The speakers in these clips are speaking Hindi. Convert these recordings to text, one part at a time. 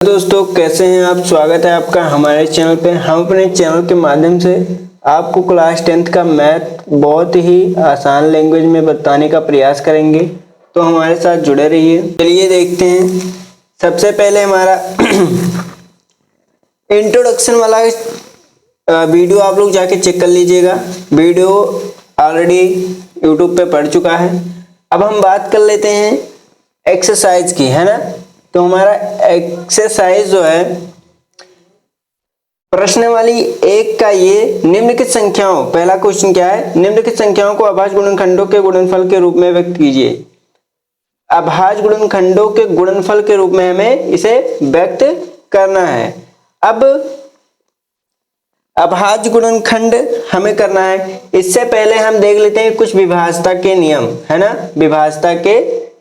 दोस्तों कैसे हैं आप। स्वागत है आपका हमारे चैनल पे। हम अपने चैनल के माध्यम से आपको क्लास 10th का मैथ बहुत ही आसान लैंग्वेज में बताने का प्रयास करेंगे, तो हमारे साथ जुड़े रहिए। चलिए देखते हैं। सबसे पहले हमारा इंट्रोडक्शन वाला वीडियो आप लोग जाके चेक कर लीजिएगा। वीडियो ऑलरेडी यूट्यूब पे पड़ चुका है। अब हम बात कर लेते हैं एक्सरसाइज की, है ना। तो हमारा एक्सरसाइज जो है प्रश्न वाली एक का ये निम्नलिखित संख्याओं, पहला क्वेश्चन क्या है, निम्नलिखित संख्याओं को अभाज्य गुणनखंडों के गुणनफल के रूप में व्यक्त कीजिए। अभाज्य गुणनखंडों के गुणनफल के रूप में हमें इसे व्यक्त करना है। अब अभाज्य गुणनखंड हमें करना है, इससे पहले हम देख लेते हैं कुछ विभाज्यता के नियम, है ना। विभाज्यता के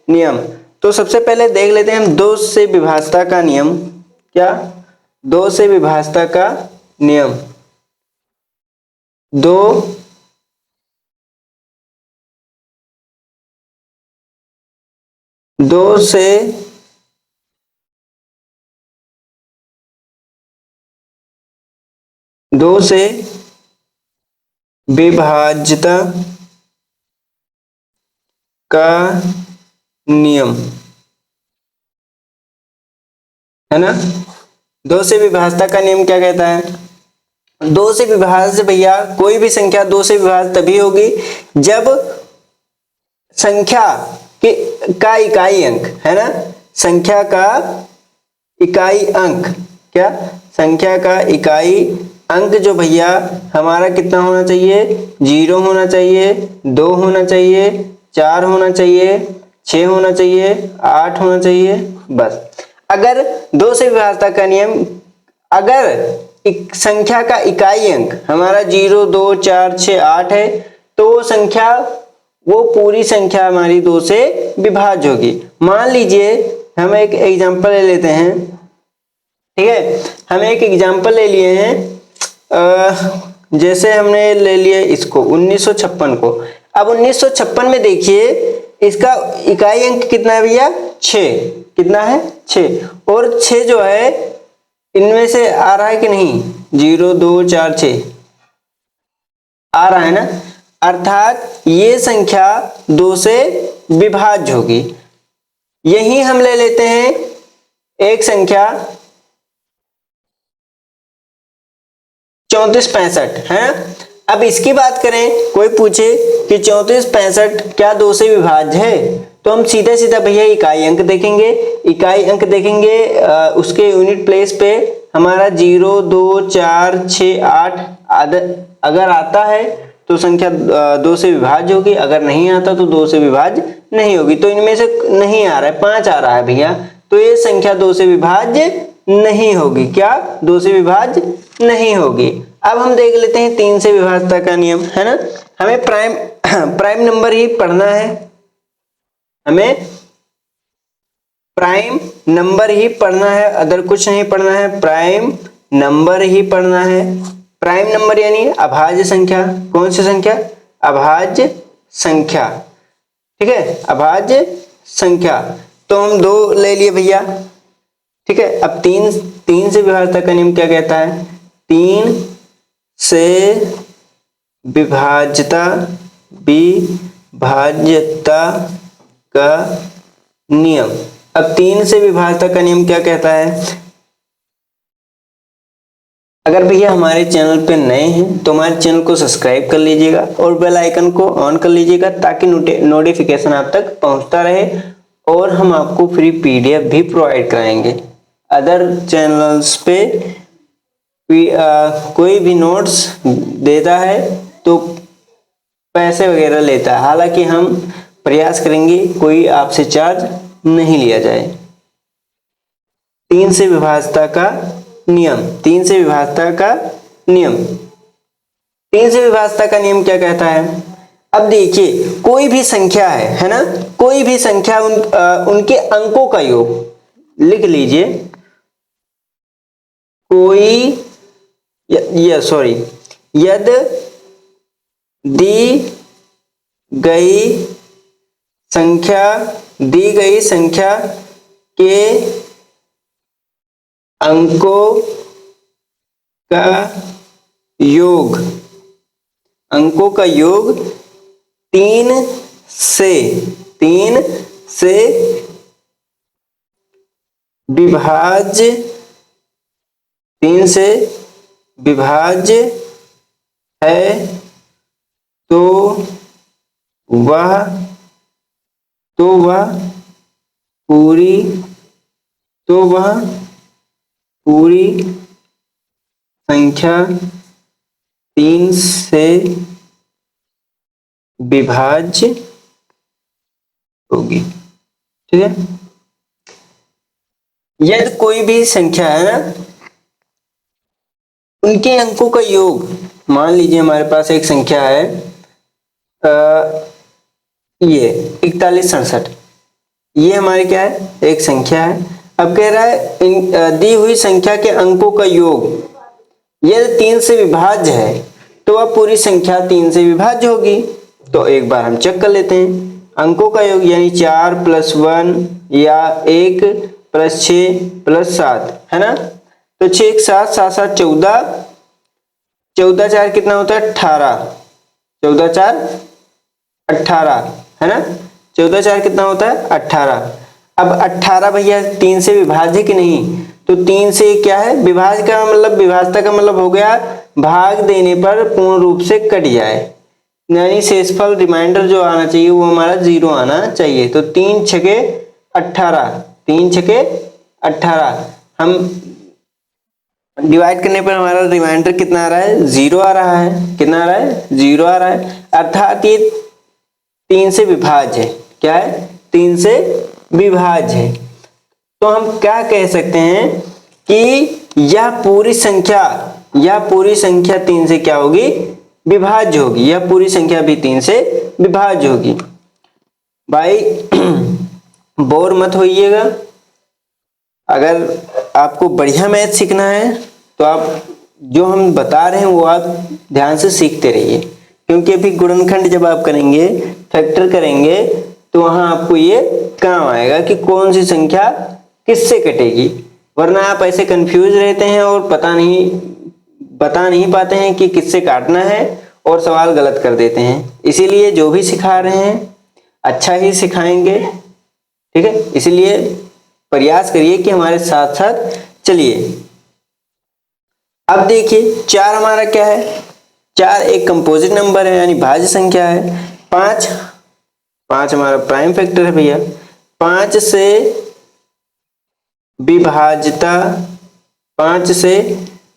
नियम, तो सबसे पहले देख लेते हैं हम दो से विभाज्यता का नियम। क्या? दो से विभाज्यता का नियम। दो से विभाज्यता का नियम, है ना। दो से विभाज्यता का नियम क्या कहता है? दो से विभाज्य भैया कोई भी संख्या दो से विभाज्य तभी होगी जब संख्या का इकाई अंक, है ना। संख्या का इकाई अंक, क्या? संख्या का इकाई अंक जो भैया हमारा कितना होना चाहिए? 0 होना चाहिए, 2 होना चाहिए, 4 होना चाहिए, 6 होना चाहिए, 8 होना चाहिए, बस। अगर दो से विभाज्यता का नियम, अगर एक संख्या का इकाई अंक हमारा 0, 2, 4, 6, 8 है, तो वो संख्या, वो पूरी संख्या हमारी दो से विभाज्य होगी। मान लीजिए हम एक एग्जांपल ले लेते हैं, ठीक है। हम एक एग्जांपल ले लिए हैं, जैसे हमने ले लिया इसको 1956 को। अब 1956 में देखिए इसका इकाई अंक कितना है भैया? 6। कितना है? 6। और 6 जो है इनमें से आ रहा है कि नहीं? 0, 2, 4, 6 आ रहा है ना। अर्थात ये संख्या दो से विभाज्य होगी। यही हम ले लेते हैं एक संख्या 3465, है ना। अब इसकी बात करें, कोई पूछे कि 3465 क्या दो से विभाज्य है, तो हम सीधा सीधा भैया इकाई अंक देखेंगे। इकाई अंक देखेंगे, उसके यूनिट प्लेस पे हमारा 0, 2, 4, 6, 8 अगर आता है तो संख्या दो से विभाज्य होगी, अगर नहीं आता तो दो से विभाज्य नहीं होगी। तो इनमें से नहीं आ रहा है, 5 आ रहा है भैया, तो ये संख्या दो से विभाज्य नहीं होगी। क्या? दो से विभाज्य नहीं होगी। अब हम देख लेते हैं 3 से विभाज्यता का नियम, है ना। हमें प्राइम नंबर ही पढ़ना है, हमें प्राइम नंबर ही पढ़ना है, अदर कुछ नहीं पढ़ना है, प्राइम नंबर ही पढ़ना है। प्राइम नंबर यानी अभाज्य संख्या। कौन सी संख्या? अभाज्य संख्या, ठीक है, अभाज्य संख्या। तो हम 2 ले लिए भैया, ठीक है। अब 3 से विभाज्यता का नियम क्या कहता है? 3 से विभाज्यता का नियम। अब 3 से विभाज्यता का नियम क्या कहता है? अगर भैया हमारे चैनल पे नए हैं तो हमारे चैनल को सब्सक्राइब कर लीजिएगा और बेल आइकन को ऑन कर लीजिएगा, ताकि नोटिफिकेशन आप तक पहुंचता रहे, और हम आपको फ्री पीडीएफ भी प्रोवाइड कराएंगे। अदर चैनल्स पे कोई भी नोट्स देता है तो पैसे वगैरह लेता है, हालांकि हम प्रयास करेंगे कोई आपसे चार्ज नहीं लिया जाए। 3 से विभाज्यता का नियम, 3 से विभाज्यता का नियम। 3 से विभाज्यता का नियम क्या कहता है? अब देखिए कोई भी संख्या है ना, कोई भी संख्या उनके अंकों का योग लिख लीजिए। कोई यदि दी गई संख्या के अंकों का योग, अंकों का योग 3 से विभाज्य, 3 से विभाज्य है तो वह पूरी संख्या 3 से विभाज्य होगी। ठीक है, यदि कोई भी संख्या है ना, उनके अंकों का योग, मान लीजिए हमारे पास एक संख्या है ये 4167, ये हमारी क्या है, एक संख्या है। अब कह रहा है दी हुई संख्या के अंकों का योग यदि 3 से विभाज्य है तो वह पूरी संख्या 3 से विभाज्य होगी। तो एक बार हम चेक कर लेते हैं, अंकों का योग यानी 4 + 1 या 1 + 6 + 7 है ना। तो 6 1 7 7 7 14, 14 4 कितना होता है 18, 14 4 18 है ना, 14 4 कितना होता है 18। अब 18 भैया 3 से विभाज्य कि नहीं, तो 3 से क्या है विभाज्य का मतलब, विभाज्यता का मतलब हो गया भाग देने पर पूर्ण रूप से कट जाए, यानी शेषफल रिमाइंडर जो आना चाहिए वो हमारा 0 आना चाहिए। तो 3 छके 18, 3 छके 18, हम डिवाइड करने पर हमारा रिमाइंडर कितना आ रहा है 0 आ रहा है, कितना आ रहा है 0 आ रहा है, अर्थात ये 3 से विभाज्य है। क्या है 3 से विभाज्य है। तो हम क्या कह सकते हैं कि यह पूरी संख्या 3 से क्या होगी विभाज्य होगी, यह पूरी संख्या भी 3 से विभाज्य होगी। भाई बोर मत होइएगा, अगर आपको बढ़िया मैथ सीखना है तो आप जो हम बता रहे हैं वो आप ध्यान से सीखते रहिए, क्योंकि अभी गुणनखंड जब आप करेंगे, फैक्टर करेंगे, तो वहां आपको ये काम आएगा कि कौन सी संख्या किससे कटेगी, वरना आप ऐसे कंफ्यूज रहते हैं और बता नहीं पाते हैं कि किससे काटना है और सवाल गलत कर देते हैं। इसीलिए जो भी सिखा रहे हैं अच्छा ही सिखाएंगे, ठीक है, इसलिए प्रयास करिए कि हमारे साथ साथ चलिए। अब देखिए 4 हमारा क्या है, 4 एक कंपोजिट नंबर है यानी भाज्य संख्या है। 5 हमारा प्राइम फैक्टर है भैया। 5 से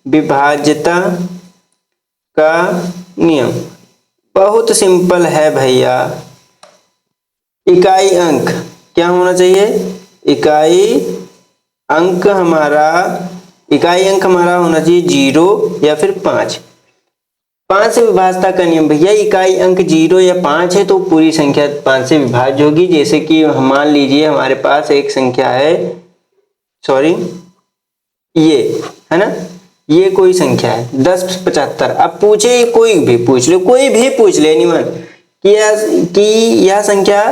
विभाज्यता का नियम बहुत सिंपल है भैया। इकाई अंक क्या होना चाहिए, इकाई अंक हमारा होना चाहिए 0 या फिर 5। 5 से विभाज्यता का नियम भैया, इकाई अंक 0 या 5 है तो पूरी संख्या 5 से विभाज्य होगी। जैसे कि मान लीजिए हमारे पास एक संख्या है, सॉरी ये है ना, ये कोई संख्या है 1075। अब पूछे कोई भी पूछ ले एनीवन कि यह संख्या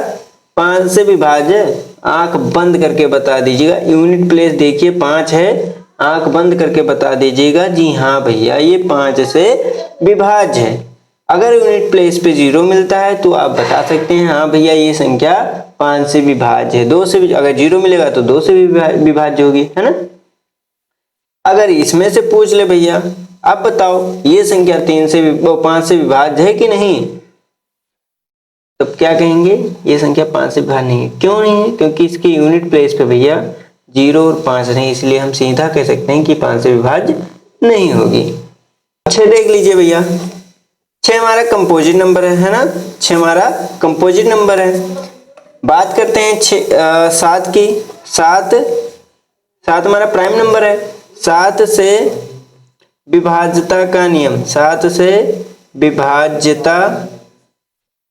5 से विभाज्य है, आंख बंद करके बता दीजिएगा। यूनिट प्लेस देखिए 5 है, आंख बंद करके बता दीजिएगा जी हाँ भैया ये 5 से विभाज्य है। अगर यूनिट प्लेस पे 0 मिलता है तो आप बता सकते हैं हाँ भैया ये संख्या 5 से विभाज्य है। 2 से अगर 0 मिलेगा तो 2 से विभाज्य होगी, है ना। अगर इसमें से पूछ ले भैया अब बताओ ये संख्या 5 से विभाज्य है कि नहीं, तब क्या कहेंगे ये संख्या 5 से विभाज्य नहीं है। क्यों नहीं है, क्योंकि इसके यूनिट प्लेस पे भैया 0 और 5 नहीं, इसलिए हम सीधा कह सकते हैं कि 5 से विभाज्य नहीं होगी। 6 देख लीजिए भैया, 6 हमारा कंपोजिट नंबर है ना, 6 हमारा कंपोजिट नंबर है। बात करते हैं 7 की। 7 हमारा प्राइम नंबर है। 7 से विभाज्यता का नियम, 7 से विभाज्यता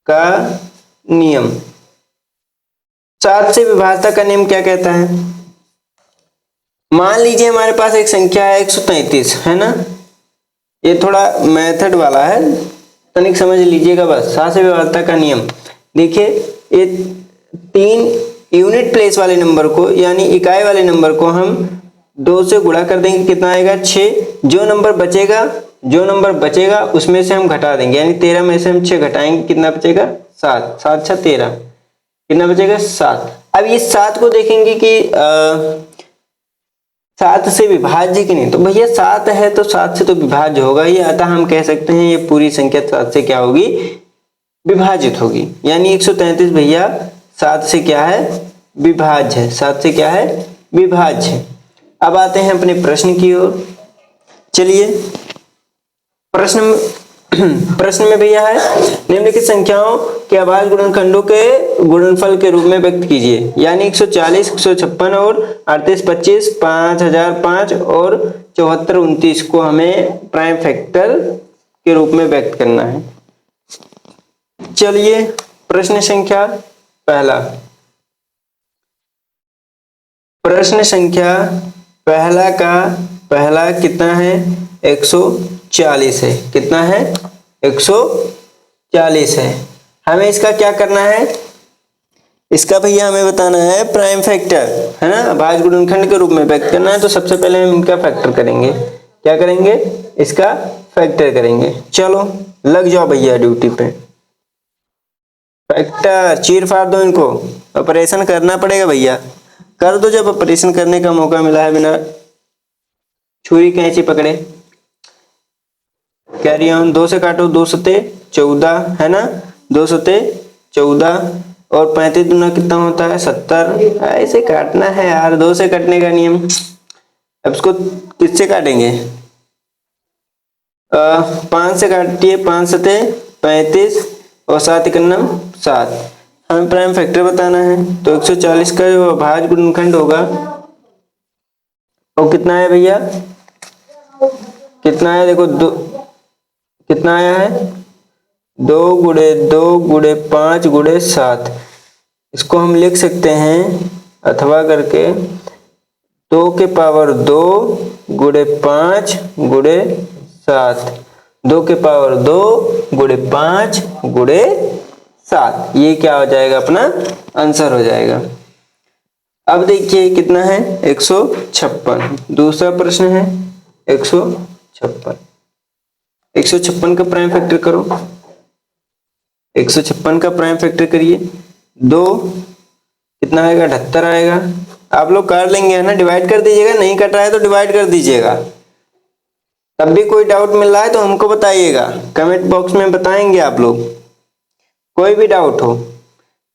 का नियम, 7 से विभाज्यता का नियम क्या कहता है। मान लीजिए हमारे पास एक संख्या है 133 है ना, ये थोड़ा मेथड वाला है, तनिक समझ लीजिएगा बस। 7 से विभाज्यता का नियम देखिए, ये 3 यूनिट प्लेस वाले नंबर को यानी इकाई वाले नंबर को हम 2 से गुणा कर देंगे, कितना आएगा 6। जो नंबर बचेगा उसमें से हम घटा देंगे, यानी 13 में से हम 6 घटाएंगे, कितना बचेगा 7। 7 6 13, कितना बचेगा 7। अब ये 7 को देखेंगे कि 7 से विभाज्य कि नहीं, तो भैया 7 है तो 7 से तो विभाज्य होगा ही, अतः हम कह सकते हैं ये पूरी संख्या 7 से क्या होगी, विभाजित होगी। यानी 133 भैया 7 से क्या है, विभाज्य है। 7 से क्या है, विभाज्य है। अब आते हैं अपने प्रश्न की ओर। चलिए प्रश्न में भैया है, निम्नलिखित संख्याओं के अभाज्य गुणनखंडों के गुणनफल के रूप में व्यक्त कीजिए। यानी 140, 156 और 38, 25, 5005 और 74, 29 को हमें प्राइम फैक्टर के रूप में व्यक्त करना है। चलिए प्रश्न संख्या पहला, प्रश्न संख्या पहला कितना है, 140 है। कितना है, 140 है। हमें इसका क्या करना है, इसका भैया हमें बताना है प्राइम फैक्टर, है ना, अभाज्य गुणनखंड के रूप में व्यक्त करना है। तो सबसे पहले हम इनका फैक्टर करेंगे। क्या करेंगे, इसका फैक्टर करेंगे। चलो लग जाओ भैया ड्यूटी पे। फैक्टर चीर फाड़ दो इनको, ऑपरेशन करना पड़ेगा भैया, कर दो जब ऑपरेशन करने का मौका मिला है, बिना छुरी कैंची पकड़े। कैरी ऑन, 2 से काटो, 2 सते 14 है ना, 2 सते 14 और 35 दूना कितना होता है 70। ऐसे काटना है यार, 2 से कटने का नियम। अब इसको किससे काटेंगे, 5 से काटिए, 5 सते 35 और 7 एकम 7। हमें प्राइम फैक्टर बताना है, तो 140 का जो अभाज्य गुणनखंड होगा वो कितना है भैया, कितना है देखो, कितना आया है, 2 गुणे 2 गुणे 5 गुणे 7। इसको हम लिख सकते हैं अथवा करके 2 के पावर 2 गुणे 5 गुणे 7, 2 के पावर 2 गुणे 5 गुणे 7। ये क्या हो जाएगा, अपना आंसर हो जाएगा। अब देखिए कितना है, 156। दूसरा प्रश्न है 156। 156 का प्राइम फैक्टर करो, 156 का प्राइम फैक्टर करिए। 2 कितना आएगा, 78 आएगा। आप लोग कर लेंगे है ना, डिवाइड कर दीजिएगा, नहीं कट रहा है तो डिवाइड कर दीजिएगा। तब भी कोई डाउट मिल रहा है तो हमको बताइएगा, कमेंट बॉक्स में बताएंगे आप लोग। कोई भी डाउट हो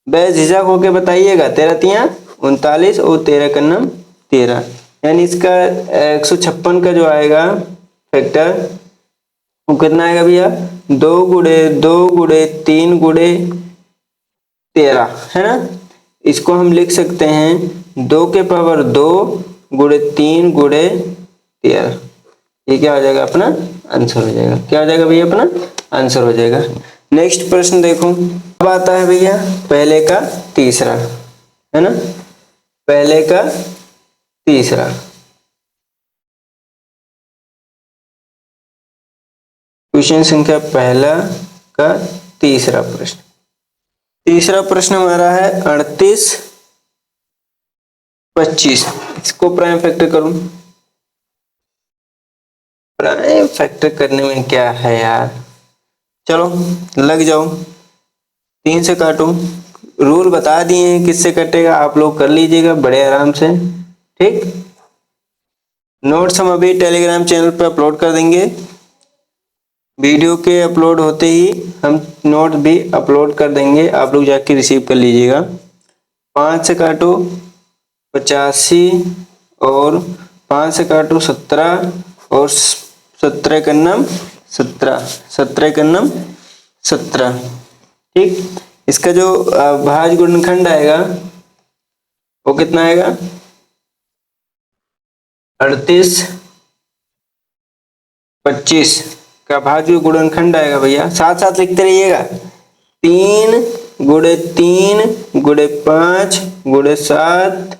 बेझिझक होके बताइएगा। 13 तिया 39 और 13 एकम 13, यानी इसका 156 का जो आएगा फैक्टर वो कितना आएगा भैया, 2 गुणे 2 गुणे 3 गुणे 13, है ना। इसको हम लिख सकते हैं 2 के पावर 2 गुणे 3 गुणे 13। ये क्या हो जाएगा, अपना आंसर हो जाएगा। क्या हो जाएगा भैया, अपना आंसर हो जाएगा। नेक्स्ट प्रश्न देखो, अब आता है भैया पहले का तीसरा, है ना, पहले का तीसरा। क्वेश्चन संख्या पहला का तीसरा प्रश्न। तीसरा प्रश्न हमारा है 38 25। इसको प्राइम फैक्टर करूं, प्राइम फैक्टर करने में क्या है यार, चलो लग जाओ। 3 से काटो, रूल बता दिए हैं किससे कटेगा, आप लोग कर लीजिएगा बड़े आराम से, ठीक। नोट्स हम अभी टेलीग्राम चैनल पर अपलोड कर देंगे। वीडियो के अपलोड होते ही हम नोट भी अपलोड कर देंगे, आप लोग जाके रिसीव कर लीजिएगा। 5 से काटो 85 और 5 से काटो 17 और 17 एकम 17, 17 एकम 17, ठीक। इसका जो अभाज्य गुणनखंड आएगा वो कितना आएगा, 38 25 का अभाज्य गुणनखंड आएगा भैया, साथ साथ लिखते रहिएगा, 3 गुणे 3 गुणे 5 गुणे 7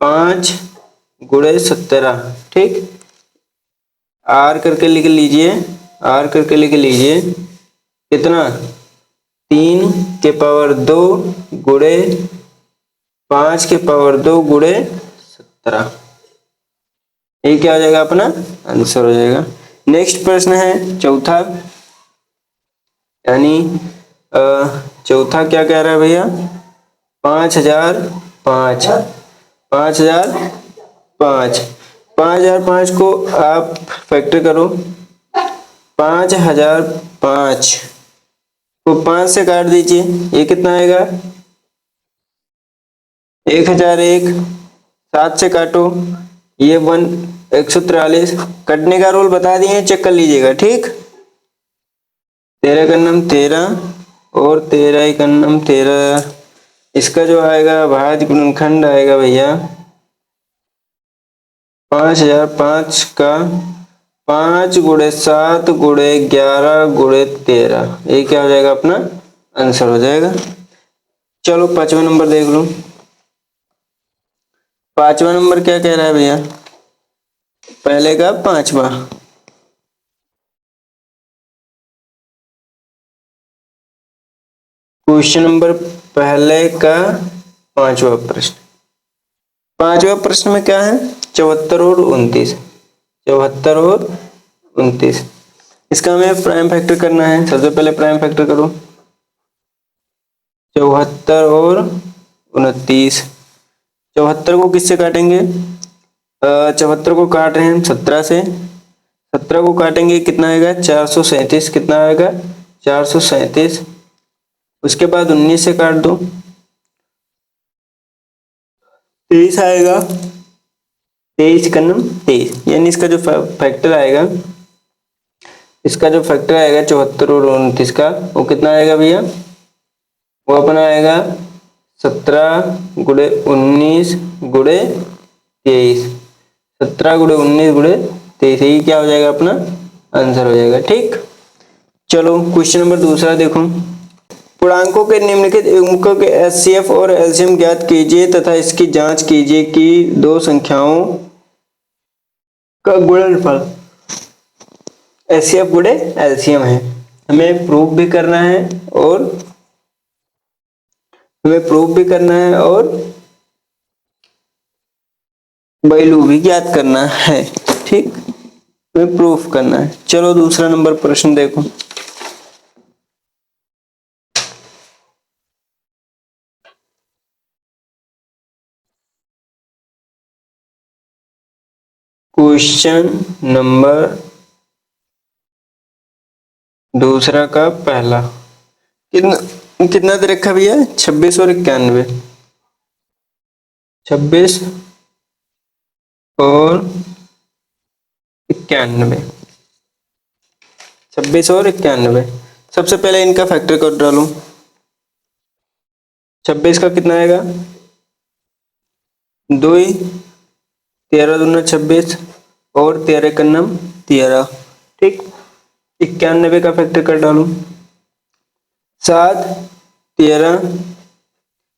5 गुणे 17, ठीक। आर करके लिख लीजिए, आर करके लिख लीजिए, कितना 3 के पावर 2 गुणे 5 के पावर 2 गुणे 17, ये क्या हो जाएगा अपना आंसर हो जाएगा। नेक्स्ट प्रश्न है चौथा, यानी चौथा क्या कह रहा है भैया, 5005, 5005, 5005 को आप फैक्टर करो। 5005 को 5 से काट दीजिए, ये कितना आएगा 1001। 7 से काटो, ये 143। कटने का रूल बता दिए, चेक कर लीजिएगा ठीक। 13 का नम 13 और 13 का नम 13। इसका जो आएगा भाज्य गुणनखंड आएगा भैया 5005 का 5 गुणे 7 गुणे 11 गुणे 13, ये क्या हो जाएगा अपना आंसर हो जाएगा। चलो 5वां नंबर देख लो। 5वां नंबर क्या कह रहा है भैया, पहले का 5वां, क्वेश्चन नंबर पहले का 5वां प्रश्न। 5वां प्रश्न में क्या है 74 और 29, 74 और 29। इसका हमें प्राइम फैक्टर करना है। सबसे पहले प्राइम फैक्टर करो, 74 और 29। 74 को किससे काटेंगे, 74 को काट रहे हैं हम 17 से। 17 को काटेंगे कितना आएगा 437, कितना आएगा 437। उसके बाद 19 से काट दो, 23 आएगा। 23 का नम 23, यानी इसका जो फैक्टर आएगा, इसका जो फैक्टर आएगा 74 और 29 का, वो कितना आएगा भैया, वो अपना आएगा 17 गुणे 19 गुणे 23। 17 गुणे 19 गुणे 23, ये क्या हो जाएगा अपना आंसर हो जाएगा ठीक। चलो क्वेश्चन नंबर दूसरा देखो। पूर्णांकों के निम्नलिखित अंकों के एचसीएफ और एलसीएम ज्ञात कीजिए तथा इसकी जांच कीजिए कि दो संख्याओं का गुणनफल एचसीएफ गुणे एलसीएम है। हमें प्रूफ भी करना है और वैल्यू भी ज्ञात करना है ठीक, हमें प्रूफ करना है। चलो दूसरा नंबर प्रश्न देखो। क्वेश्चन नंबर दूसरा का पहला, कितना कितना दे रखा भैया 26 और 91, 26 और 91, 26 और 91। सबसे पहले इनका फैक्टर कर डालूं। 26 का कितना आएगा 2, 13 दूना 26 और 13 का नम 13 ठीक। 91 का फैक्टर कर डालूं, 7 13,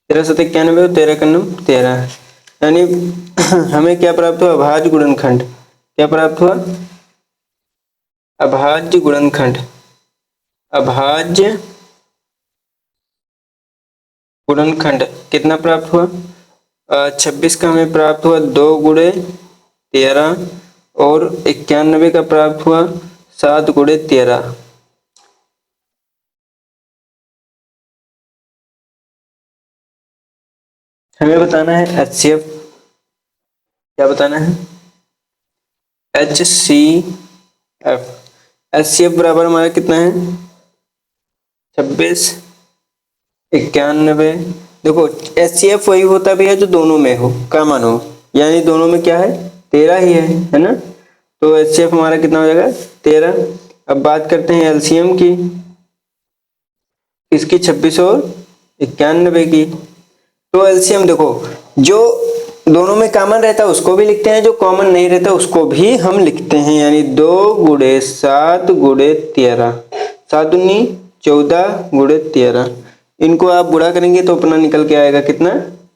13 7 91 और 13 का नम 13, यानी हमें क्या प्राप्त हुआ अभाज्य गुणनखंड। क्या प्राप्त हुआ अभाज्य गुणनखंड। अभाज्य गुणनखंड कितना प्राप्त हुआ 26 का हमें प्राप्त हुआ 2 गुणे 13 और 91 का प्राप्त हुआ 7 गुणे 13। हमें बताना है एचसीएफ। क्या बताना है HCF। HCF बराबर हमारा कितना है 26 91। देखो HCF वही होता भी है जो दोनों में हो, कॉमन हो, यानी दोनों में क्या है 13 ही है ना। तो HCF हमारा कितना हो जाएगा 13। अब बात करते हैं एलसीएम की, इसकी 26 और 91 की। तो एलसीएम देखो जो दोनों में कॉमन रहता है उसको भी लिखते हैं, जो कॉमन नहीं रहता उसको भी हम लिखते हैं, यानी 2 गुणे 7 गुणे 13, 7 दूनी 14 गुणे 13। इनको आप गुणा करेंगे तो अपना निकल के आएगा कितना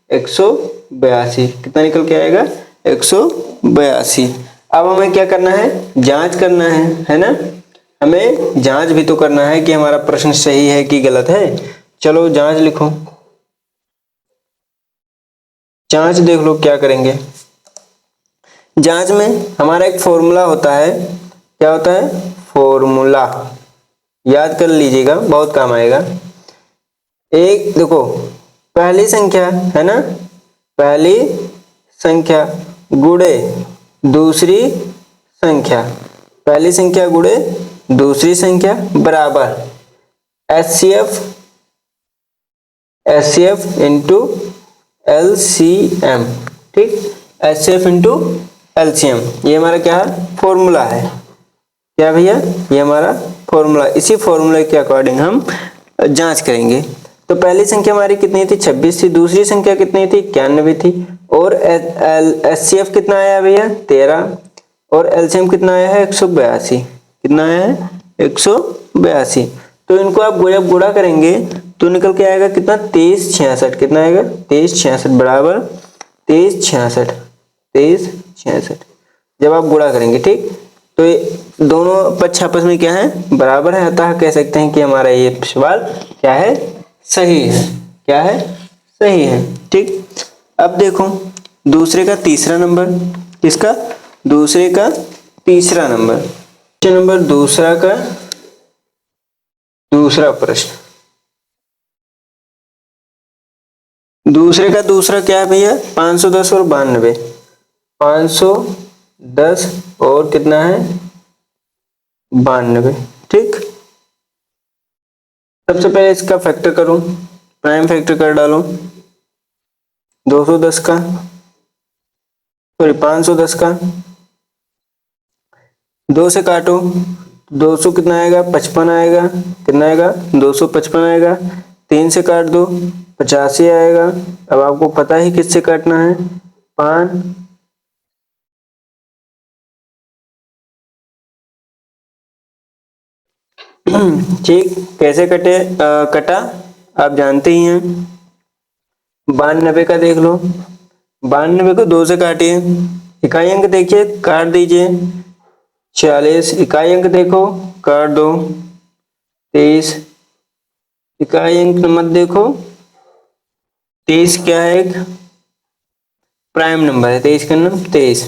182। कितना निकल के आएगा 182। अब हमें क्या करना है जांच करना है ना। हमें जांच भी तो करना है कि हमारा प्रश्न सही है कि गलत है। चलो जांच लिखो, जांच देख लो क्या करेंगे। जांच में हमारा एक फॉर्मूला होता है, क्या होता है, फॉर्मूला, याद कर लीजिएगा, बहुत काम आएगा। एक देखो, पहली संख्या है ना, पहली संख्या गुणे दूसरी संख्या, पहली संख्या गुणे दूसरी संख्या बराबर एचसीएफ इंटू एलसीएम। ठीक, एचसीएफ इंटू एलसीएम, ये हमारा क्या है, फॉर्मूला है। क्या भैया, ये हमारा फॉर्मूला, इसी फॉर्मूले के अकॉर्डिंग हम जांच करेंगे। तो पहली संख्या हमारी कितनी थी, 26 थी, दूसरी संख्या कितनी थी, 91 थी, और एचसीएफ कितना आया भैया, 13, और एलसीएम कितना आया है, 182। कितना आया है, 182। तो इनको आप जब गुणा करेंगे तो निकल के आएगा कितना, 2366। कितना आएगा, 2366 बराबर 2366 जब आप गुणा करेंगे। ठीक, तो ये दोनों पक्ष आपस में क्या है, बराबर है, अतः कह सकते हैं कि हमारा ये सवाल क्या है, सही है। क्या है, सही है। ठीक, अब देखो दूसरे का तीसरा नंबर, किसका, दूसरे का तीसरा नंबर, क्वेश्चन नंबर दूसरा का दूसरा प्रश्न। दूसरे का दूसरा क्या है भैया, 510 और 92, 510 और कितना है, 92। ठीक, सबसे पहले इसका फैक्टर करूं, प्राइम फैक्टर कर डालो, 210 का, सॉरी 510 का, 2 से काटो, 200 कितना आएगा, 55 आएगा, कितना आएगा, 255 आएगा, 3 से काट दो, 85 आएगा। अब आपको पता ही किससे काटना है, 5, ठीक, कैसे कटा आप जानते ही हैं। 92 का देख लो, 92 को 2 से काटिए, इकाई अंक देखिए, काट दीजिए, 40, इकाई अंक देखो, काट दो, 23, इकाई अंक मत देखो, 23 क्या है, एक प्राइम नंबर है, 23 का नाम 23,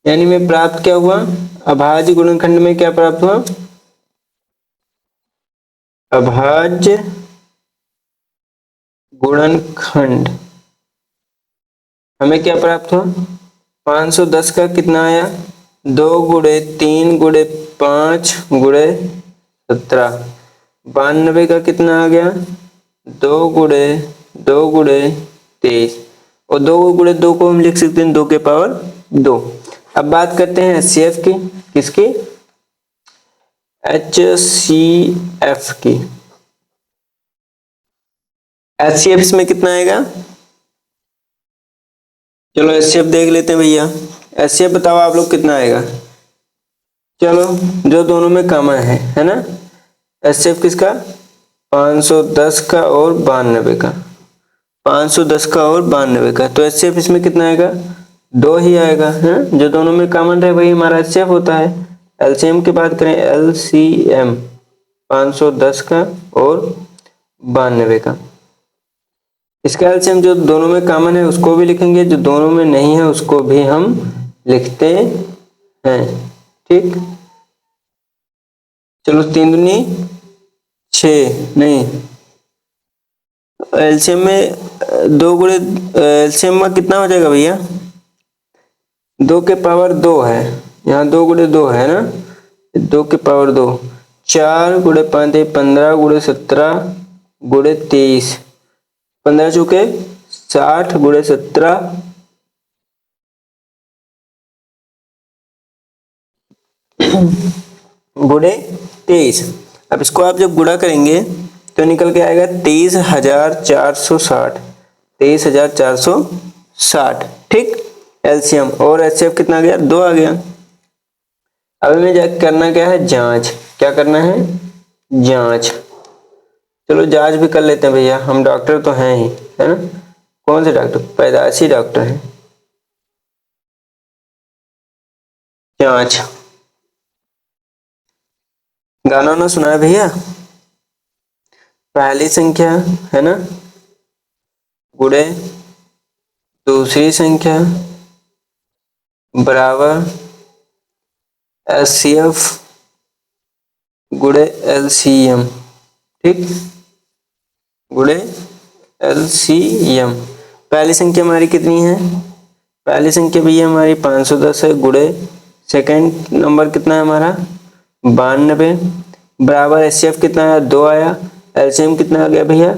यानी में प्राप्त क्या हुआ, अभाज्य गुणनखंड में क्या प्राप्त हुआ, अभाज्य गुणनखंड हमें क्या प्राप्त हुआ, 510 का कितना आया, 2 गुणे 3 गुणे 5 गुणे 17, 92 का कितना आ गया, 2 गुणे 23, और 2 गुणे 2 को हम लिख सकते हैं 2 के पावर 2। अब बात करते हैं एचसीएफ की, किसकी, एचसीएफ की। एचसीएफ में कितना आएगा, चलो एचसीएफ देख लेते हैं भैया। एचसीएफ बताओ आप लोग कितना आएगा, चलो जो दोनों में कॉमन है ना, एचसीएफ किसका, 510 का और 92 का, 510 का और 92 का, तो एचसीएफ इसमें कितना आएगा, 2 ही आएगा है, जो दोनों में कॉमन है वही हमारा एचसीएफ होता है। एलसीएम की बात करें, एलसीएम 510 का और 92 का, इसका एलसीएम जो दोनों में कॉमन है उसको भी लिखेंगे, जो दोनों में नहीं है उसको भी हम लिखते हैं। ठीक, चलो 3 दूनी 6, नहीं एलसीएम में 2 गुणे, एलसीएम में कितना हो जाएगा भैया, 2 के पावर 2 है, यहाँ 2 गुणे 2 है ना, 2 के पावर 2, 4 गुणे 5 15 गुणे 17 गुणे 23, 15 चुके 60 गुणे 17 गुणे 23। अब इसको आप जब गुणा करेंगे तो निकल के आएगा 23,460, 23,460। ठीक, एलसीएम और एचसीएफ कितना आ गया, 2 आ गया। अब हमें करना क्या है, जांच, क्या करना है, जांच। चलो जांच भी कर लेते हैं भैया, हम डॉक्टर तो हैं ही, है ना, कौन से डॉक्टर, पैदाइशी डॉक्टर हैं। जांच, गाना ना सुना है भैया, पहली संख्या है ना गुणे दूसरी संख्या बराबर HCF गुणे LCM, ठीक, गुणे LCM। पहली संख्या हमारी कितनी है? पहली संख्या भैया हमारी 510 है, गुणे सेकंड नंबर कितना है हमारा 92, बराबर HCF कितना है 2 आया, LCM कितना आ गया भैया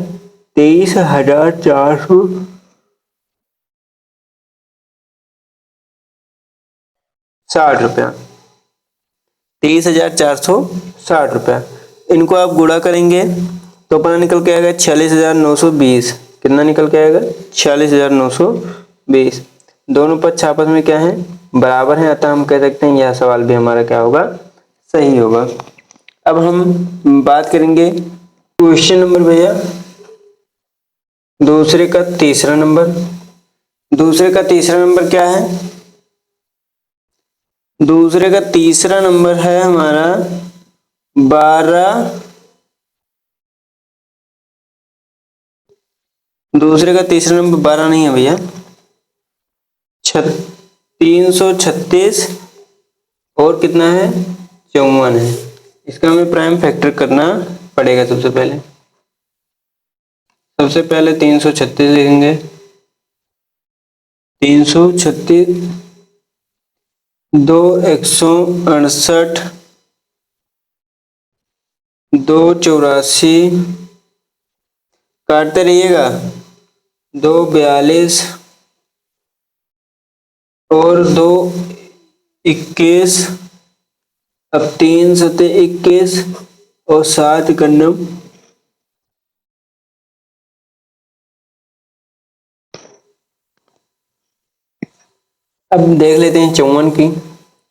23,460 रुपया, 23,460 रुपया। इनको आप गुणा करेंगे तो अपना निकल के आएगा 46,920। कितना निकल के आएगा 46,920। दोनों पक्ष आपस में क्या है बराबर है, अतः हम कह सकते हैं यह सवाल भी हमारा क्या होगा सही होगा। अब हम बात करेंगे क्वेश्चन नंबर भैया दूसरे का तीसरा नंबर। दूसरे का तीसरा नंबर क्या है? दूसरे का तीसरा नंबर है हमारा 12। दूसरे का तीसरा नंबर 12 नहीं है भैया, 336 और कितना है 54 है। इसका हमें प्राइम फैक्टर करना पड़ेगा। सबसे पहले 336 लिखेंगे, 336 2 168 2 84, काटते रहिएगा 2 42 और 2 21, अब 3 7 21 और 7 कन्नम 54। अब देख लेते हैं 54 की।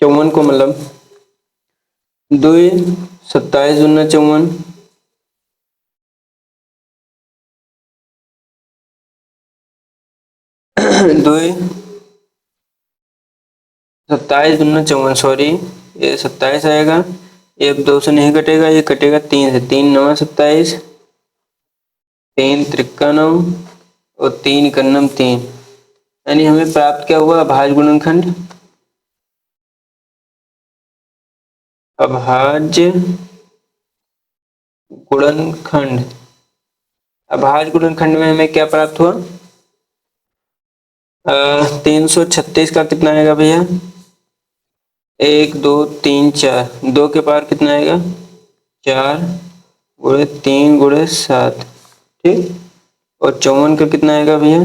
54 को मतलब 2 27 दूना 54, 2 27 दूना 54, सॉरी ये 27 आएगा, ये 2 से नहीं कटेगा, ये कटेगा 3 से, 3 9 27, 3 3 9 और 3 कन्नम 3, यानी हमें प्राप्त क्या हुआ अभाज्य गुणनखंड। अभाज्य गुणनखंड, अभाज्य गुणनखंड में हमें क्या प्राप्त हुआ 336 का कितना आएगा भैया 1 2 3 4, 2 के पावर कितना आएगा 4 गुणे 3 गुणे 7, ठीक, और 54 का कितना आएगा भैया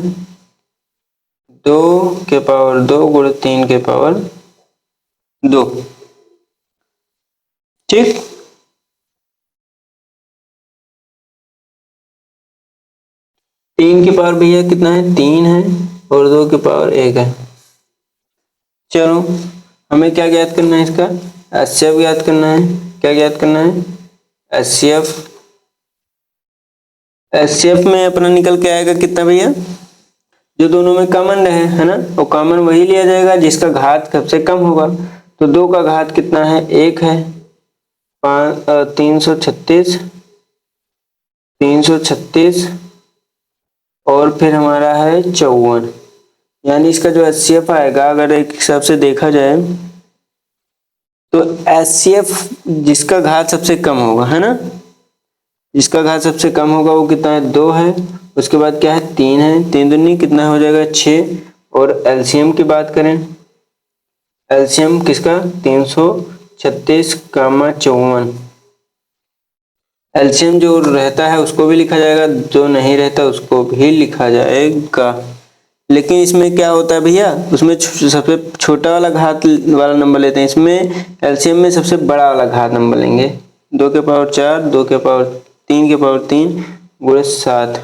2 के पावर 2 गुणे 3 के पावर 2, ठीक। तीन के पावर भैया कितना है 3 है और 2 के पावर 1 है। चलो हमें क्या ज्ञात करना है, इसका HCF ज्ञात करना है। क्या ज्ञात करना है HCF। HCF में अपना निकल के आएगा कितना भैया, जो दोनों में कॉमन रहे है ना, वो कॉमन वही लिया जाएगा जिसका घात सबसे कम होगा। तो 2 का घात कितना है 1 है, 336 और फिर हमारा है 54, यानी इसका जो HCF आएगा अगर एक हिसाब से देखा जाए तो HCF जिसका घात सबसे कम होगा है ना, जिसका घात सबसे कम होगा वो कितना है 2 है, उसके बाद क्या है 3 है, 3 दूनी कितना हो जाएगा 6, और LCM की बात करें LCM किसका 336 कामा 54, LCM जो रहता है उसको भी लिखा जाएगा, जो नहीं रहता उसको भी लिखा जाएगा। लेकिन इसमें क्या होता है भैया, उसमें सबसे छोटा वाला घात वाला नंबर लेते हैं, इसमें LCM में सबसे बड़ा वाला घात नंबर लेंगे। 2 के पावर 4 2 के पावर 3 के पावर 3 गुणे 7,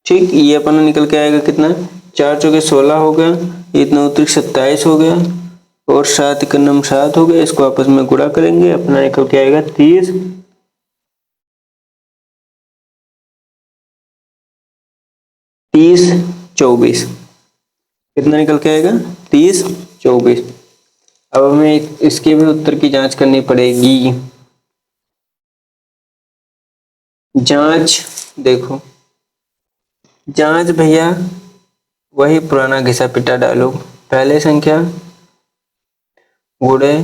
ठीक। ये अपना निकल के आएगा कितना 4 चौके 16 हो गया, इतना उत्तरिक 27 हो गया और 7 का नम 7 हो गया। इसको आपस में गुणा करेंगे अपना निकल के आएगा 30 24, कितना निकल के आएगा 30 24। अब हमें इसके भी उत्तर की जांच करनी पड़ेगी। जांच देखो, जांच भैया वही पुराना घिसा पिटा डालो, पहले संख्या गुणे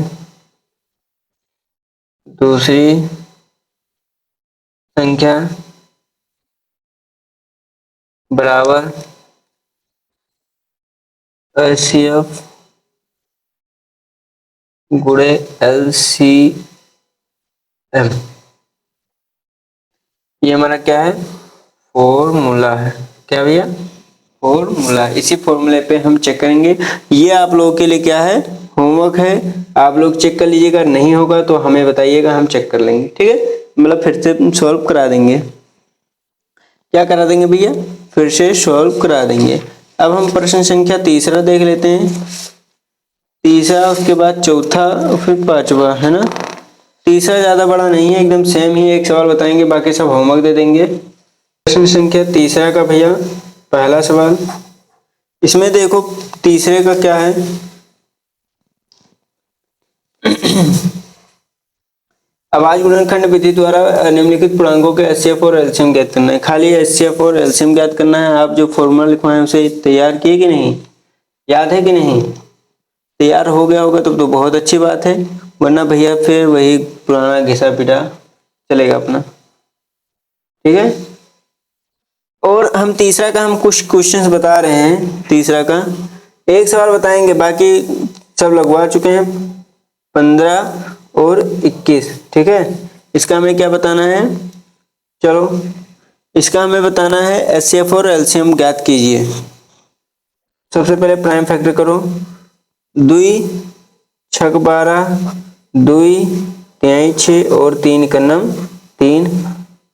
दूसरी संख्या बराबर HCF गुणे LCM। ये हमारा क्या है, फॉर्मूला है। क्या भैया, फॉर्मूला। इसी फॉर्मूले पे हम चेक करेंगे। ये आप लोगों के लिए क्या है, होमवर्क है, आप लोग चेक कर लीजिएगा। नहीं होगा तो हमें बताइएगा, हम चेक कर लेंगे, ठीक है। मतलब फिर से सॉल्व करा देंगे। क्या करा देंगे भैया, फिर से सॉल्व करा देंगे। अब हम प्रश्न संख्या तीसरा देख लेते हैं। तीसरा, उसके बाद चौथा, फिर पांचवा, है ना। तीसरा ज्यादा बड़ा नहीं है, एकदम सेम ही एक सवाल बताएंगे, बाकी सब होमवर्क दे देंगे। प्रश्न संख्या तीसरा का भैया पहला सवाल, इसमें देखो तीसरे का क्या है। अभाज्य गुणनखंड विधि द्वारा निम्नलिखित पूर्णांकों के HCF और LCM ज्ञात करना है। खाली HCF और LCM ज्ञात करना है। आप जो फॉर्मूला लिखवाए उसे तैयार किए कि नहीं, याद है कि नहीं, तैयार हो गया होगा तो बहुत अच्छी बात है, वरना भैया फिर वही पुराना घिसा पिटा चलेगा अपना, ठीक है। और हम तीसरा का हम कुछ क्वेश्चंस बता रहे हैं। तीसरा का एक सवाल बताएंगे, बाकी सब लगवा चुके हैं 15 और 21, ठीक है। इसका हमें क्या बताना है, चलो इसका हमें बताना है HCF और LCM ज्ञात कीजिए। सबसे पहले प्राइम फैक्टर करो, 2 छक 12, 2 तिहाई 6 और 3 कन्नम 3,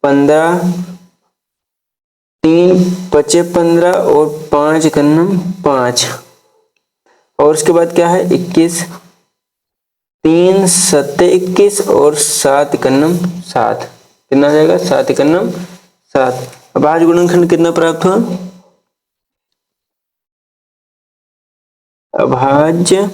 15, 3 पचे 15 और 5 कन्नम 5। और उसके बाद क्या है 21, 3 सत्ते 21 और 7 कन्नम 7। कितना आ जाएगा, 7 कन्नम 7। अभाज्य गुणनखंड कितना प्राप्त हुआ, अभाज्य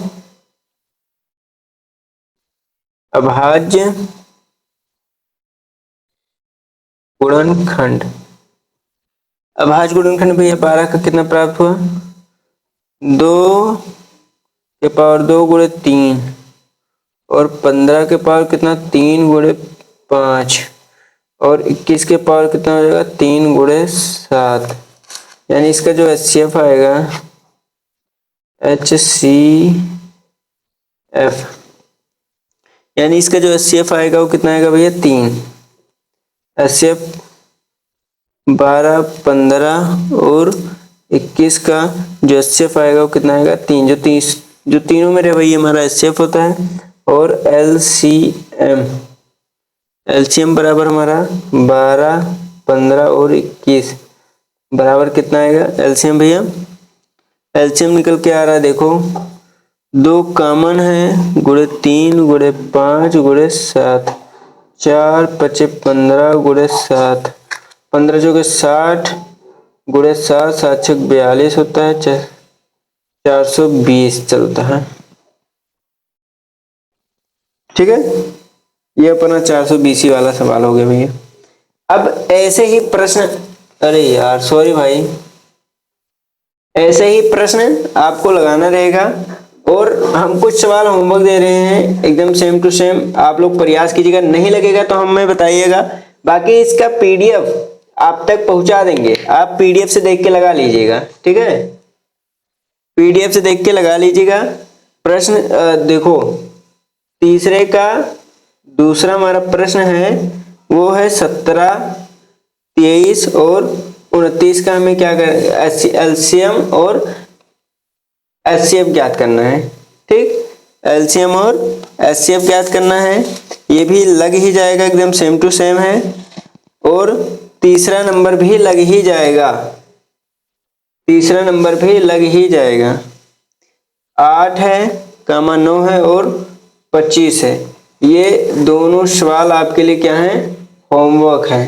गुणनखंड, अभाज्य गुणनखंड भैया 12 का कितना प्राप्त हुआ, 2 के पावर 2 गुणे 3 और 15 के पावर कितना 3 गुणे 5 और 21 के पावर कितना हो जाएगा 3 गुणे 7। यानी इसका जो HCF आएगा HCF, यानी इसका जो HCF आएगा वो कितना आएगा भैया 3। HCF 12, 15 और 21 का जो HCF आएगा वो कितना आएगा 3। जो तीनों मेरे भैया हमारा HCF होता है। और LCM बराबर हमारा 12, 15 और 21 बराबर कितना आएगा LCM भैया, LCM निकल के आ रहा है, देखो 2 कॉमन है, गुणे 3 गुणे 5 गुणे 7, 4 पचे 15 गुणे 7, 15 जो के 60 गुणे 7, 7 छक 42 होता है, 420 चलता है, ठीक है। ये अपना 420 वाला सवाल हो गया भैया। अब ऐसे ही प्रश्न, अरे यार सॉरी भाई, ऐसे ही प्रश्न आपको लगाना रहेगा। और हम कुछ सवाल होमवर्क दे रहे हैं एकदम सेम टू सेम, आप लोग प्रयास कीजिएगा, नहीं लगेगा तो हमें बताइएगा। बाकी इसका PDF आप तक पहुंचा देंगे, आप PDF से देख के लगा लीजिएगा, ठीक है। PDF से देख के लगा लीजिएगा। प्रश्न देखो तीसरे का दूसरा हमारा प्रश्न है वो है 17, 23 और 29 का हमें क्या कर LCM और HCF ज्ञात करना है, ठीक। LCM और HCF ज्ञात करना है, ये भी लग ही जाएगा, एकदम सेम टू सेम है। और तीसरा नंबर भी लग ही जाएगा, 8 है, 9 है और 25 है। ये दोनों सवाल आपके लिए क्या है, होमवर्क है।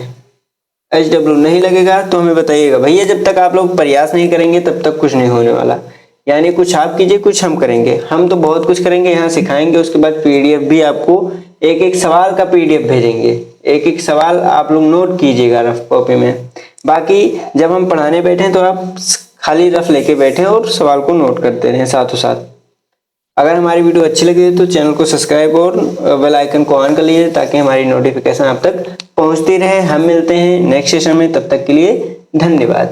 HW नहीं लगेगा तो हमें बताइएगा भैया, जब तक आप लोग प्रयास नहीं करेंगे तब तक कुछ नहीं होने वाला। यानी कुछ आप कीजिए, कुछ हम करेंगे, हम तो बहुत कुछ करेंगे, यहाँ सिखाएंगे, उसके बाद PDF भी आपको एक एक सवाल का PDF भेजेंगे, एक एक सवाल आप लोग नोट कीजिएगा रफ कॉपी में। बाकी जब हम पढ़ाने बैठे तो आप खाली रफ लेके बैठे और सवाल को नोट करते रहे साथों साथ। अगर हमारी वीडियो अच्छी लगी तो चैनल को सब्सक्राइब और बेल आइकन को ऑन कर लीजिए ताकि हमारी नोटिफिकेशन आप तक पहुंचती रहे। हम मिलते हैं नेक्स्ट सेशन में, तब तक के लिए धन्यवाद।